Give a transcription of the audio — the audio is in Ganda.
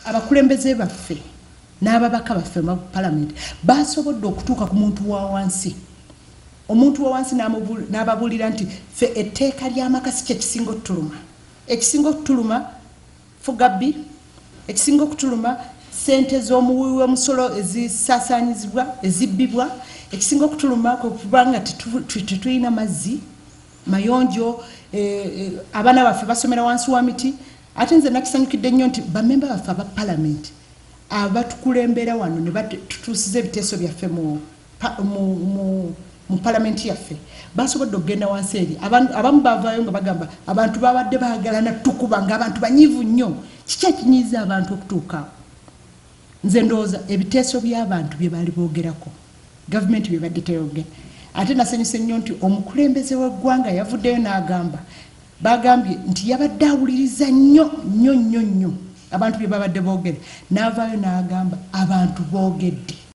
abakulembeze baffe n'ababaka baffe mu parliament basobodde okutuuka ku muntu wa wansi omuntu wa wansi n'ababulira nti fe etteeka ly'amakasi kye kisinga okutuluma ekisinga okutuluma fugabbi ekisinga okutuluma sente z'omuwi w'omusolo ezisaasaanyizibwa ezibbibwa ekisinga okutuluma kubanga tetulina mazzi mayonjo abaana baffe basomera wansi wa miti ate nze nakisanyukidde nnyo nti bamemba baffe aba parliament abatukulembera wano ne batutuusiza ebiteeso byaffe mu parliament yaffe basobodde okugenda wansi eri abamu bavaayo nga bagamba abantu babadde baagalana tukuba ng'abantu banyiivu nnyo kiki ekinyiiza abantu okutuuka nze ndowooza ebiteeso by'abantu bye baali boogerako gavumenti bye badde teyogera ate nasanyuse nnyo nti omukulembeze w'eggwanga yavuddeyo n'agamba bagambye nti yabadde awuliriza nnyo abantu bye babadde boogera n'avaayo n'agamba abantu boogedde